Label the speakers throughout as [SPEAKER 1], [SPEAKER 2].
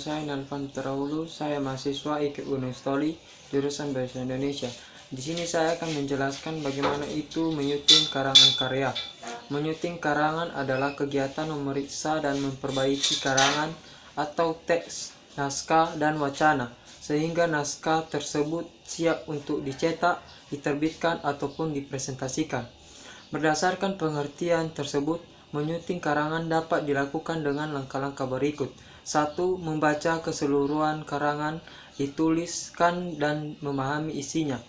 [SPEAKER 1] saya Nalvan Teraulu, saya mahasiswa IKIP Unestoli, jurusan Bahasa Indonesia. Di sini saya akan menjelaskan bagaimana itu menyuting karangan karya. Menyuting karangan adalah kegiatan memeriksa dan memperbaiki karangan atau teks, naskah, dan wacana, sehingga naskah tersebut siap untuk dicetak, diterbitkan, ataupun dipresentasikan. Berdasarkan pengertian tersebut, menyuting karangan dapat dilakukan dengan langkah-langkah berikut. 1. Membaca keseluruhan karangan, dituliskan dan memahami isinya.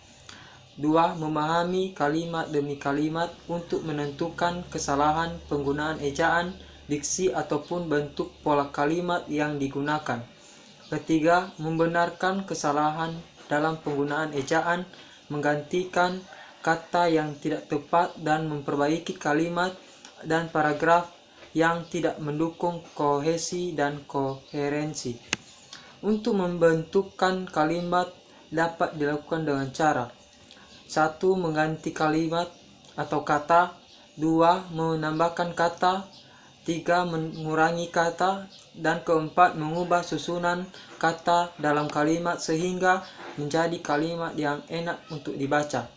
[SPEAKER 1] 2. Memahami kalimat demi kalimat untuk menentukan kesalahan penggunaan ejaan, diksi, ataupun bentuk pola kalimat yang digunakan. 3. Membenarkan kesalahan dalam penggunaan ejaan, menggantikan kata yang tidak tepat, dan memperbaiki kalimat dan paragraf yang tidak mendukung kohesi dan koherensi. Untuk membentukkan kalimat dapat dilakukan dengan cara 1. Mengganti kalimat atau kata. 2. Menambahkan kata. 3. Mengurangi kata. Dan 4. Mengubah susunan kata dalam kalimat sehingga menjadi kalimat yang enak untuk dibaca.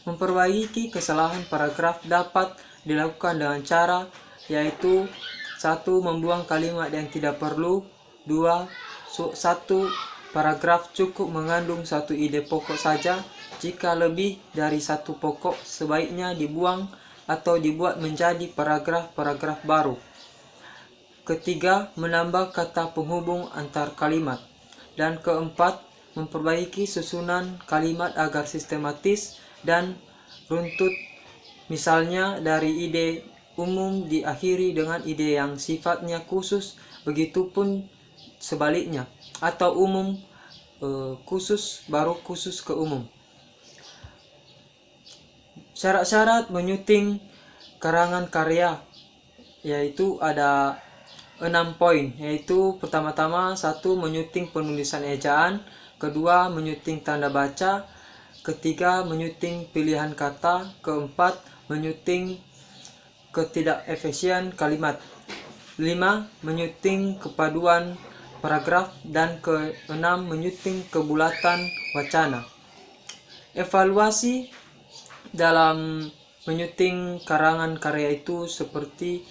[SPEAKER 1] Memperbaiki kesalahan paragraf dapat dilakukan dengan cara yaitu 1. Membuang kalimat yang tidak perlu. 2. 1 paragraf cukup mengandung satu ide pokok saja. Jika lebih dari satu pokok, sebaiknya dibuang atau dibuat menjadi paragraf-paragraf baru. 3. Menambah kata penghubung antar kalimat. Dan 4. Memperbaiki susunan kalimat agar sistematis dan runtut, misalnya dari ide umum diakhiri dengan ide yang sifatnya khusus, begitupun sebaliknya, atau umum khusus baru khusus ke umum. Syarat-syarat menyuting karangan karya yaitu ada 6 poin, yaitu pertama-tama 1. Menyuting penulisan ejaan. 2. Menyuting tanda baca. 3. Menyuting pilihan kata. 4. Menyuting ketidakefisien kalimat. 5. Menyuting kepaduan paragraf. Dan 6. Menyuting kebulatan wacana. Evaluasi dalam menyuting karangan karya itu seperti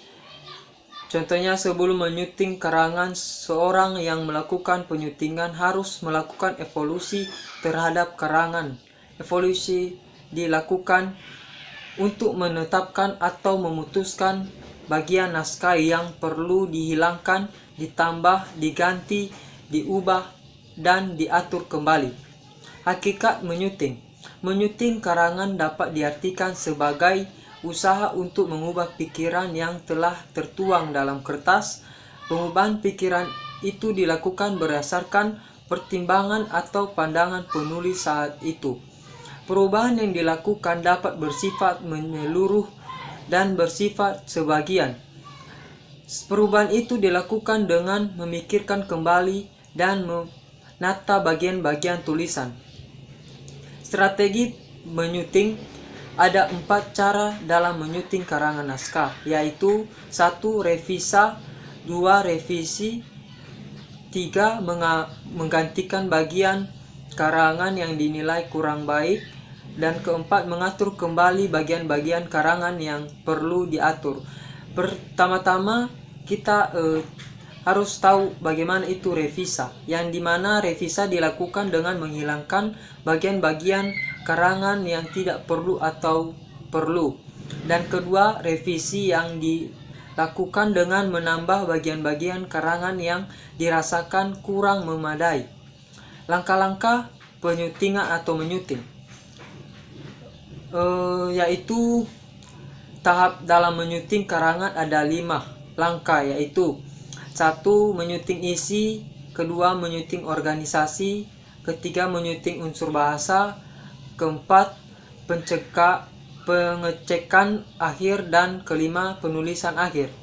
[SPEAKER 1] contohnya, sebelum menyuting karangan, seorang yang melakukan penyutingan harus melakukan evaluasi terhadap karangan. Evaluasi dilakukan untuk menetapkan atau memutuskan bagian naskah yang perlu dihilangkan, ditambah, diganti, diubah, dan diatur kembali. Hakikat menyuting. Menyuting karangan dapat diartikan sebagai usaha untuk mengubah pikiran yang telah tertuang dalam kertas. Pengubahan pikiran itu dilakukan berdasarkan pertimbangan atau pandangan penulis saat itu. Perubahan yang dilakukan dapat bersifat menyeluruh dan bersifat sebagian. Perubahan itu dilakukan dengan memikirkan kembali dan menata bagian-bagian tulisan. Strategi menyuting. Ada 4 cara dalam menyuting karangan naskah, yaitu 1. Revisa. 2. Revisi. 3. Menggantikan bagian karangan yang dinilai kurang baik. Dan 4. Mengatur kembali bagian-bagian karangan yang perlu diatur. Pertama-tama kita harus tahu bagaimana itu revisa, yang dimana revisa dilakukan dengan menghilangkan bagian-bagian karangan yang tidak perlu atau perlu. Dan kedua, revisi yang dilakukan dengan menambah bagian-bagian karangan yang dirasakan kurang memadai. Langkah-langkah penyutingan atau menyuting yaitu tahap dalam menyuting karangan ada 5 langkah, yaitu 1. Menyuting isi. 2. Menyuting organisasi. 3. Menyuting unsur bahasa. 4. Pengecekan akhir. Dan 5. Penulisan akhir.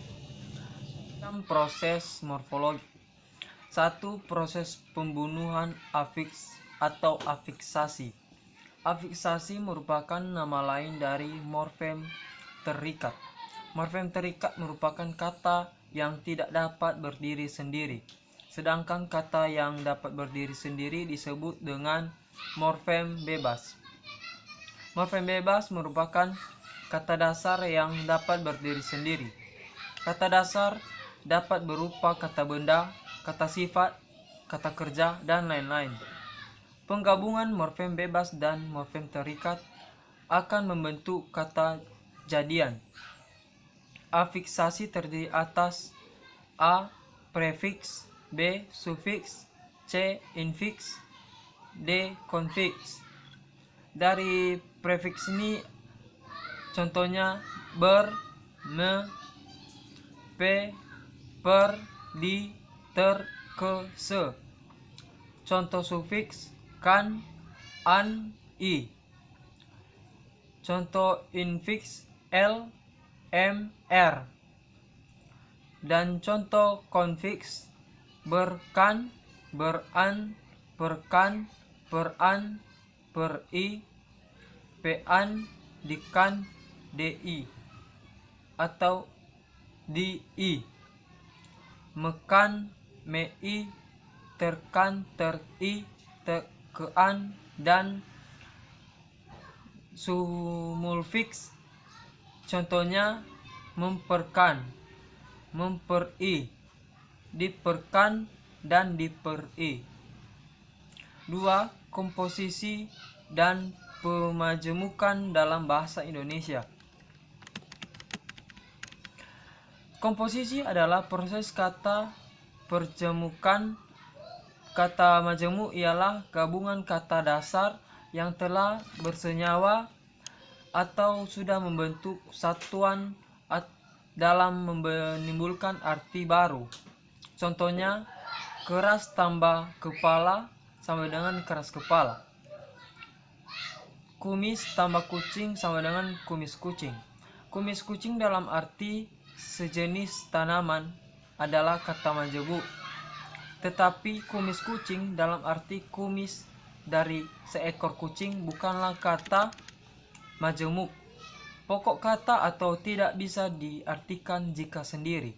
[SPEAKER 1] 6. Proses morfologi. 1. Proses pembunuhan afiks atau afiksasi. Afiksasi merupakan nama lain dari morfem terikat. Morfem terikat merupakan kata yang tidak dapat berdiri sendiri. sedangkan kata yang dapat berdiri sendiri disebut dengan morfem bebas. Morfem bebas merupakan kata dasar yang dapat berdiri sendiri. Kata dasar dapat berupa kata benda, kata sifat, kata kerja, dan lain-lain. Penggabungan morfem bebas dan morfem terikat akan membentuk kata jadian. Afiksasi terdiri atas A. Prefiks, B. Sufiks, C. Infiks, D. Konfiks. Dari prefiks ini contohnya ber, me, pe, per, di, ter, ke, se. Contoh sufiks kan, an, i. Contoh infiks l, m, r. Dan contoh konfiks berkan, beran, perkan, peran, peri, pean, dikan, di, atau di, mekan, mei, terkan, teri, tekean, dan sumulfiks contohnya memperkan, memperi, diperkan, dan diperi. 2. Komposisi dan pemajemukan dalam bahasa Indonesia. Komposisi adalah proses kata perjemukan. Kata majemuk ialah gabungan kata dasar yang telah bersenyawa atau sudah membentuk satuan dalam menimbulkan arti baru. Contohnya, keras tambah kepala sama dengan keras kepala. Kumis tambah kucing sama dengan kumis kucing. Kumis kucing dalam arti sejenis tanaman adalah kata majemuk. Tetapi kumis kucing dalam arti kumis dari seekor kucing bukanlah kata majemuk. Pokok kata atau tidak bisa diartikan jika sendiri,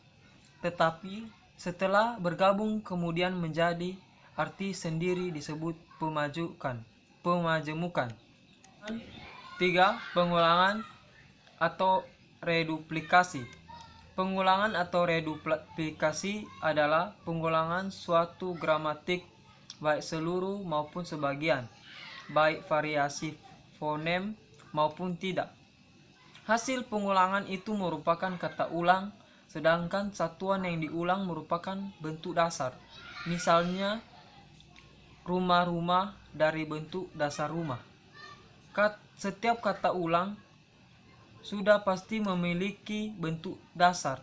[SPEAKER 1] tetapi setelah bergabung kemudian menjadi arti sendiri disebut pemajemukan. 3. Pengulangan atau reduplikasi. Pengulangan atau reduplikasi adalah pengulangan suatu gramatik baik seluruh maupun sebagian, baik variasi fonem maupun tidak. Hasil pengulangan itu merupakan kata ulang, sedangkan satuan yang diulang merupakan bentuk dasar. Misalnya, rumah-rumah dari bentuk dasar rumah. Setiap kata ulang sudah pasti memiliki bentuk dasar.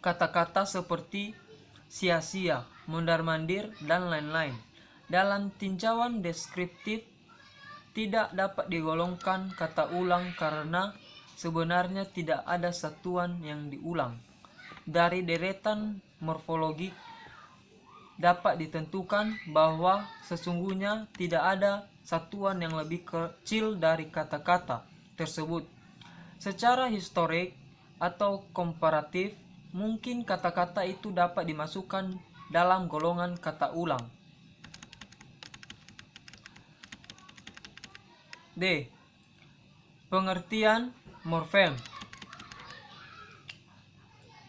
[SPEAKER 1] Kata-kata seperti sia-sia, mondar-mandir, dan lain-lain. Dalam tinjauan deskriptif, tidak dapat digolongkan kata ulang karena sebenarnya tidak ada satuan yang diulang. Dari deretan morfologik dapat ditentukan bahwa sesungguhnya tidak ada satuan yang lebih kecil dari kata-kata tersebut. Secara historik atau komparatif, mungkin kata-kata itu dapat dimasukkan dalam golongan kata ulang. D. Pengertian morfem.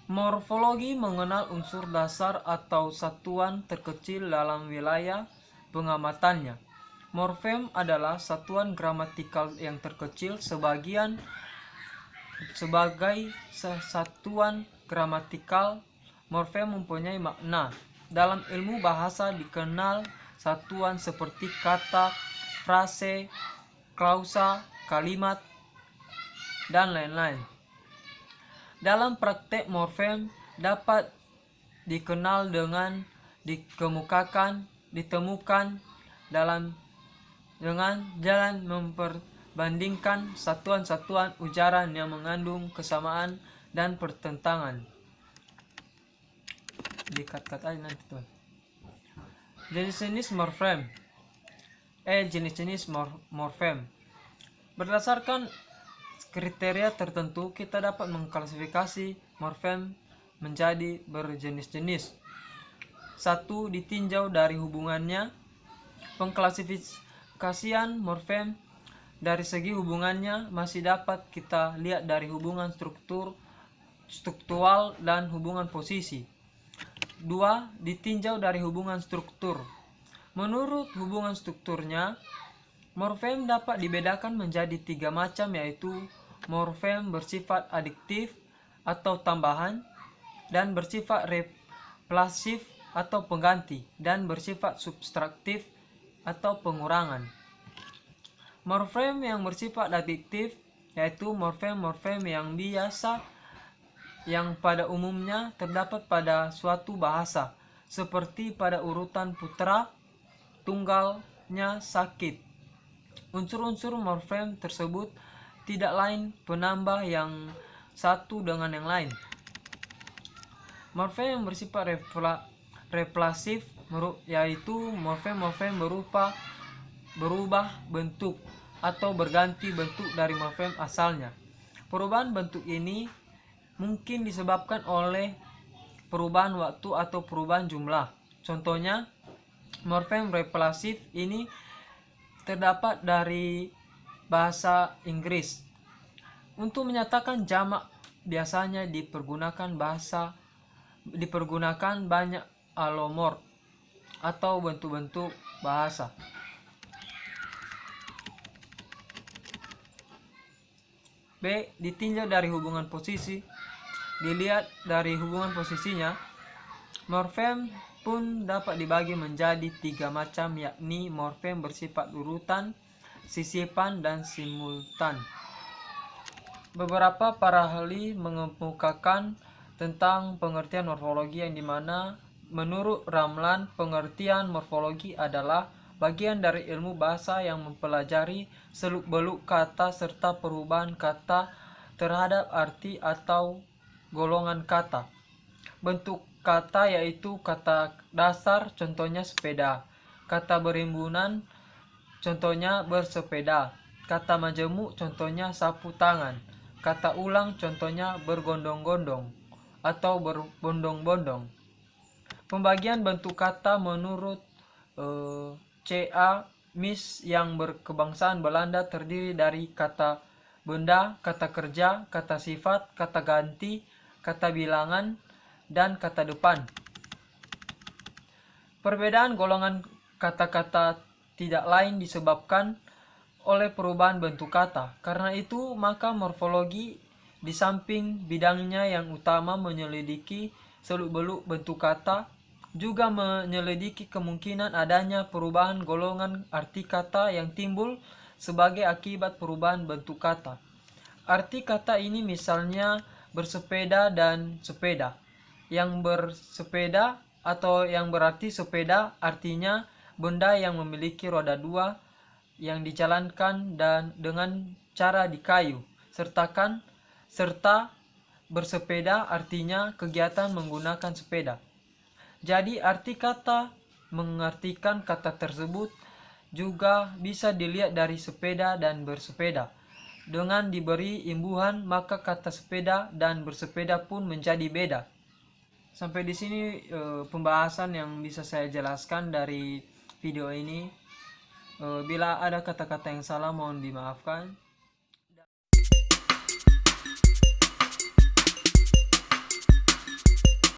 [SPEAKER 1] Morfologi mengenal unsur dasar atau satuan terkecil dalam wilayah pengamatannya. Morfem adalah satuan gramatikal yang terkecil sebagai satuan gramatikal. Morfem mempunyai makna. Dalam ilmu bahasa dikenal satuan seperti kata, frase, klausa, kalimat, dan lain-lain. Dalam praktek morfem dapat dikenal dengan ditemukan dengan jalan memperbandingkan satuan-satuan ujaran yang mengandung kesamaan dan pertentangan. Dikat-kat aja nanti tuh. Jenis-jenis morfem. Jenis-jenis morfem. Berdasarkan kriteria tertentu, kita dapat mengklasifikasi morfem menjadi berjenis-jenis. Satu, ditinjau dari hubungannya. Pengklasifikasian morfem dari segi hubungannya masih dapat kita lihat dari hubungan struktural dan hubungan posisi. Dua, ditinjau dari hubungan struktur. Menurut hubungan strukturnya, morfem dapat dibedakan menjadi 3 macam, yaitu morfem bersifat adiktif atau tambahan, dan bersifat replasif atau pengganti, dan bersifat subtraktif atau pengurangan. Morfem yang bersifat adiktif yaitu morfem-morfem yang biasa yang pada umumnya terdapat pada suatu bahasa, seperti pada urutan putra tunggalnya sakit. Unsur-unsur morfem tersebut tidak lain penambah yang satu dengan yang lain. Morfem yang bersifat replasif yaitu morfem-morfem berubah bentuk atau berganti bentuk dari morfem asalnya. Perubahan bentuk ini mungkin disebabkan oleh perubahan waktu atau perubahan jumlah. Contohnya, morfem replasif ini terdapat dari bahasa Inggris. Untuk menyatakan jamak biasanya dipergunakan banyak alomorf atau bentuk-bentuk bahasa. B. Ditinjau dari hubungan posisi. Dilihat dari hubungan posisinya, morfem pun dapat dibagi menjadi 3 macam, yakni morfem bersifat urutan, sisipan, dan simultan. Beberapa para ahli mengemukakan tentang pengertian morfologi yang dimana menurut Ramlan pengertian morfologi adalah bagian dari ilmu bahasa yang mempelajari seluk-beluk kata serta perubahan kata terhadap arti atau golongan kata. Bentuk kata yaitu kata dasar, contohnya sepeda. Kata berimbunan, contohnya bersepeda. Kata majemuk, contohnya sapu tangan. Kata ulang, contohnya bergondong-gondong atau berbondong-bondong. Pembagian bentuk kata menurut C.A. Mies yang berkebangsaan Belanda terdiri dari kata benda, kata kerja, kata sifat, kata ganti, kata bilangan, dan kata depan. Perbedaan golongan kata-kata tidak lain disebabkan oleh perubahan bentuk kata. Karena itu, maka morfologi di samping bidangnya yang utama menyelidiki seluk-beluk bentuk kata, juga menyelidiki kemungkinan adanya perubahan golongan arti kata yang timbul sebagai akibat perubahan bentuk kata. Arti kata ini misalnya bersepeda dan sepeda. Yang bersepeda atau yang berarti sepeda artinya benda yang memiliki roda 2 yang dijalankan dan dengan cara di kayu. Serta bersepeda artinya kegiatan menggunakan sepeda. Jadi arti kata mengartikan kata tersebut juga bisa dilihat dari sepeda dan bersepeda. Dengan diberi imbuhan, maka kata sepeda dan bersepeda pun menjadi beda. Sampai di sini pembahasan yang bisa saya jelaskan dari video ini. Bila ada kata-kata yang salah, mohon dimaafkan.